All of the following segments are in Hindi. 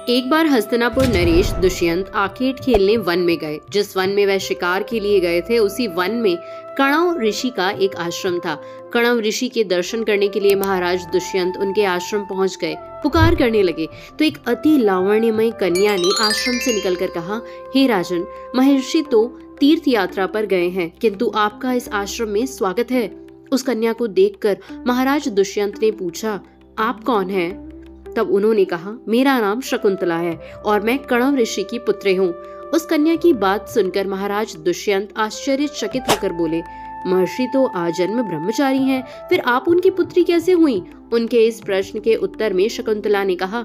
एक बार हस्तिनापुर नरेश दुष्यंत आखेट खेलने वन में गए। जिस वन में वह शिकार के लिए गए थे, उसी वन में कणव ऋषि का एक आश्रम था। कणव ऋषि के दर्शन करने के लिए महाराज दुष्यंत उनके आश्रम पहुंच गए। पुकार करने लगे तो एक अति लावण्यमय कन्या ने आश्रम से निकलकर कहा, हे राजन, महर्षि तो तीर्थ यात्रा पर गए हैं, किंतु आपका इस आश्रम में स्वागत है। उस कन्या को देखकर महाराज दुष्यंत ने पूछा, आप कौन हैं? तब उन्होंने कहा, मेरा नाम शकुंतला है और मैं कणव ऋषि की पुत्री हूँ। उस कन्या की बात सुनकर महाराज दुष्यंत आश्चर्यचकित होकर बोले, महर्षि तो आजन्म ब्रह्मचारी हैं, फिर आप उनकी पुत्री कैसे हुई? उनके इस प्रश्न के उत्तर में शकुंतला ने कहा,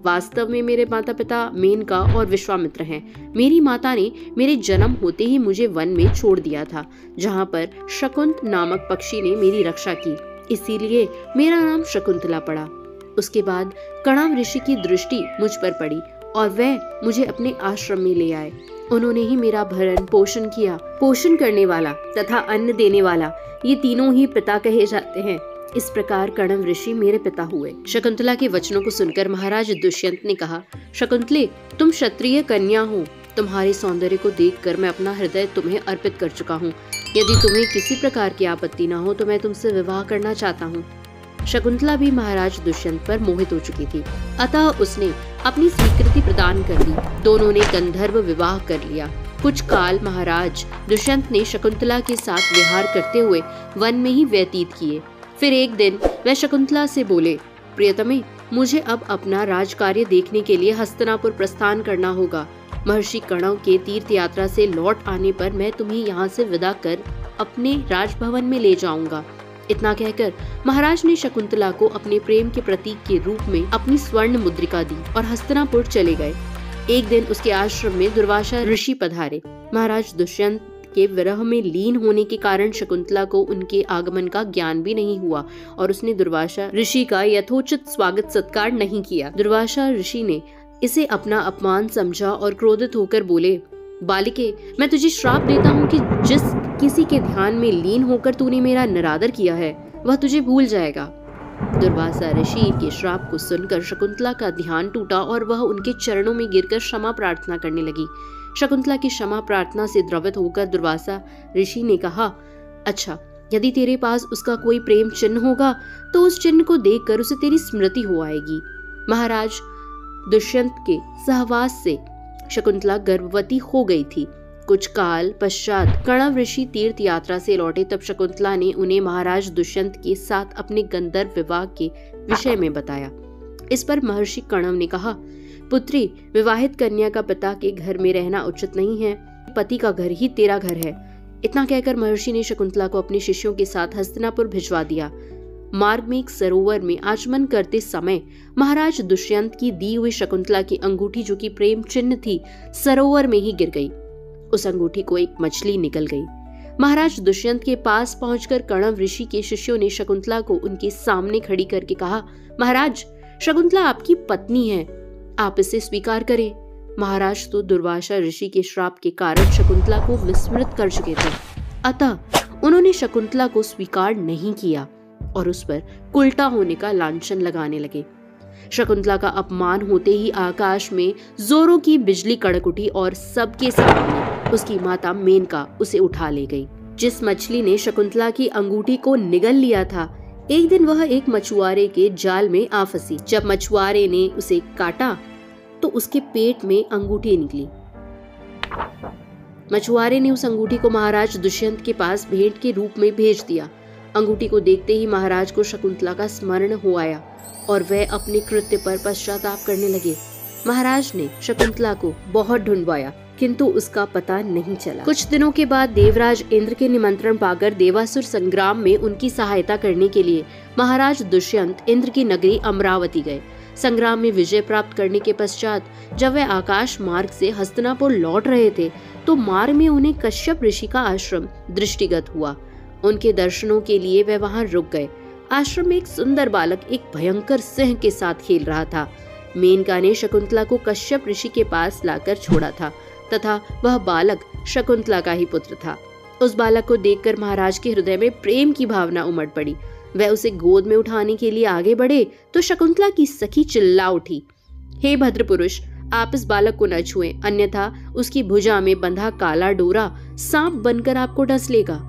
वास्तव में मेरे माता पिता मेनका और विश्वामित्र हैं। मेरी माता ने मेरे जन्म होते ही मुझे वन में छोड़ दिया था, जहाँ पर शकुंत नामक पक्षी ने मेरी रक्षा की, इसीलिए मेरा नाम शकुंतला पड़ा। उसके बाद कणव ऋषि की दृष्टि मुझ पर पड़ी और वह मुझे अपने आश्रम में ले आए। उन्होंने ही मेरा भरण पोषण किया। पोषण करने वाला तथा अन्न देने वाला, ये तीनों ही पिता कहे जाते हैं। इस प्रकार कणव ऋषि मेरे पिता हुए। शकुंतला के वचनों को सुनकर महाराज दुष्यंत ने कहा, शकुंतले, तुम क्षत्रिय कन्या हो। तुम्हारे सौंदर्य को देखकर मैं अपना हृदय तुम्हें अर्पित कर चुका हूँ। यदि तुम्हें किसी प्रकार की आपत्ति न हो तो मैं तुमसे विवाह करना चाहता हूँ। शकुंतला भी महाराज दुष्यंत पर मोहित हो चुकी थी, अतः उसने अपनी स्वीकृति प्रदान कर दी। दोनों ने गंधर्व विवाह कर लिया। कुछ काल महाराज दुष्यंत ने शकुंतला के साथ विहार करते हुए वन में ही व्यतीत किए। फिर एक दिन वह शकुंतला से बोले, प्रियतमे, मुझे अब अपना राजकार्य देखने के लिए हस्तिनापुर प्रस्थान करना होगा। महर्षि कणव के तीर्थ यात्रा से लौट आने पर मैं तुम्हें यहाँ से विदा कर अपने राजभवन में ले जाऊंगा। इतना कहकर महाराज ने शकुंतला को अपने प्रेम के प्रतीक के रूप में अपनी स्वर्ण मुद्रिका दी और हस्तिनापुर चले गए। एक दिन उसके आश्रम में दुर्वासा ऋषि पधारे। महाराज दुष्यंत के विरह में लीन होने के कारण शकुंतला को उनके आगमन का ज्ञान भी नहीं हुआ और उसने दुर्वासा ऋषि का यथोचित स्वागत सत्कार नहीं किया। दुर्वासा ऋषि ने इसे अपना अपमान समझा और क्रोधित होकर बोले, बालिके, मैं तुझे श्राप देता हूँ कि जिस किसी के ध्यान में लीन होकर तूने मेरा निरादर किया है, वह तुझे भूल जाएगा। दुर्वासा ऋषि के श्राप को सुनकर शकुंतला का ध्यान टूटा और वह उनके चरणों में गिरकर क्षमा प्रार्थना करने लगी। शकुंतला की क्षमा प्रार्थना से द्रवित होकर दुर्वासा ऋषि ने कहा, अच्छा, यदि तेरे पास उसका कोई प्रेम चिन्ह होगा तो उस चिन्ह को देखकर उसे तेरी स्मृति हो आएगी। महाराज दुष्यंत के सहवास से शकुंतला गर्भवती हो गई थी। कुछ काल पश्चात कणव ऋषि तीर्थ यात्रा से लौटे, तब शकुंतला ने उन्हें महाराज दुष्यंत के साथ अपने गंधर्व विवाह के विषय में बताया। इस पर महर्षि कणव ने कहा, पुत्री, विवाहित कन्या का पिता के घर में रहना उचित नहीं है। पति का घर ही तेरा घर है। इतना कहकर महर्षि ने शकुंतला को अपने शिष्यों के साथ हस्तिनापुर भिजवा दिया। मार्ग में एक सरोवर में आचमन करते समय महाराज दुष्यंत की दी हुई शकुंतला की अंगूठी, जो कि प्रेम चिन्ह थी, सरोवर में ही गिर गई। उस अंगूठी को एक मछली निकल गई। महाराज दुष्यंत के पास पहुंचकर कणव ऋषि के शिष्यों ने शकुंतला को उनके सामने खड़ी करके कहा, महाराज, शकुंतला आपकी पत्नी है, आप इसे स्वीकार करें। महाराज तो दुर्वासा ऋषि के श्राप के कारण शकुंतला को विस्मृत कर चुके थे, अतः उन्होंने शकुंतला को स्वीकार नहीं किया और उस पर उल्टा होने का लांछन लगाने लगे। शकुंतला का अपमान होते ही आकाश में जोरों की बिजली कड़क उठी और सबके सामने उसकी माता मेनका उसे उठा ले गई। जिस मछली ने शकुंतला की अंगूठी को निगल लिया था, एक दिन वह एक मछुआरे के जाल में आ फंसी। जब मछुआरे ने उसे काटा तो उसके पेट में अंगूठी निकली। मछुआरे ने उस अंगूठी को महाराज दुष्यंत के पास भेंट के रूप में भेज दिया। अंगूठी को देखते ही महाराज को शकुंतला का स्मरण हो आया और वह अपने कृत्य पर पश्चाताप करने लगे। महाराज ने शकुंतला को बहुत ढूंढवाया, किंतु उसका पता नहीं चला। कुछ दिनों के बाद देवराज इंद्र के निमंत्रण पाकर देवासुर संग्राम में उनकी सहायता करने के लिए महाराज दुष्यंत इंद्र की नगरी अमरावती गए। संग्राम में विजय प्राप्त करने के पश्चात जब वे आकाश मार्ग से हस्तिनापुर लौट रहे थे, तो मार्ग में उन्हें कश्यप ऋषि का आश्रम दृष्टिगत हुआ। उनके दर्शनों के लिए वे वहां रुक गए। आश्रम में एक सुंदर बालक एक भयंकर सिंह के साथ खेल रहा था। मेनका ने शकुंतला को कश्यप ऋषि के पास लाकर छोड़ा था तथा वह बालक शकुंतला का ही पुत्र था। उस बालक को देखकर महाराज के हृदय में प्रेम की भावना उमड़ पड़ी। वह उसे गोद में उठाने के लिए आगे बढ़े तो शकुंतला की सखी चिल्ला उठी, हे भद्र पुरुष, आप इस बालक को न छुएं, अन्यथा उसकी भुजा में बंधा काला डोरा सांप बनकर आपको डस लेगा।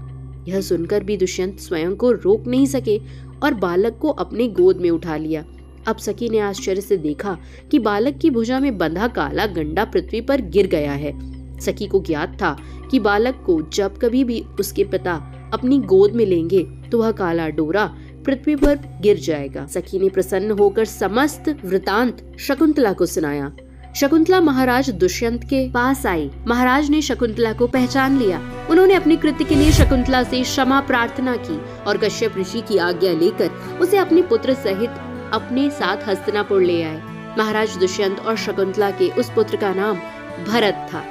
यह सुनकर भी दुष्यंत स्वयं को रोक नहीं सके और बालक को अपने गोद में उठा लिया। अब सखी ने आश्चर्य से देखा कि बालक की भुजा में बंधा काला गंडा पृथ्वी पर गिर गया है। सखी को ज्ञात था कि बालक को जब कभी भी उसके पिता अपनी गोद में लेंगे तो वह काला डोरा पृथ्वी पर गिर जाएगा। सखी ने प्रसन्न होकर समस्त वृतांत शकुंतला को सुनाया। शकुंतला महाराज दुष्यंत के पास आई। महाराज ने शकुंतला को पहचान लिया। उन्होंने अपने कृत्य के लिए शकुंतला से क्षमा प्रार्थना की और कश्यप ऋषि की आज्ञा लेकर उसे अपने पुत्र सहित अपने साथ हस्तिनापुर ले आए। महाराज दुष्यंत और शकुंतला के उस पुत्र का नाम भरत था।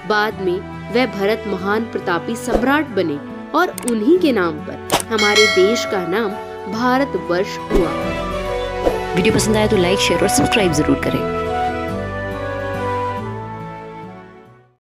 बाद में वह भरत महान प्रतापी सम्राट बने और उन्हीं के नाम पर हमारे देश का नाम भारतवर्ष हुआ। वीडियो पसंद आया तो लाइक, शेयर और सब्सक्राइब जरूर करें।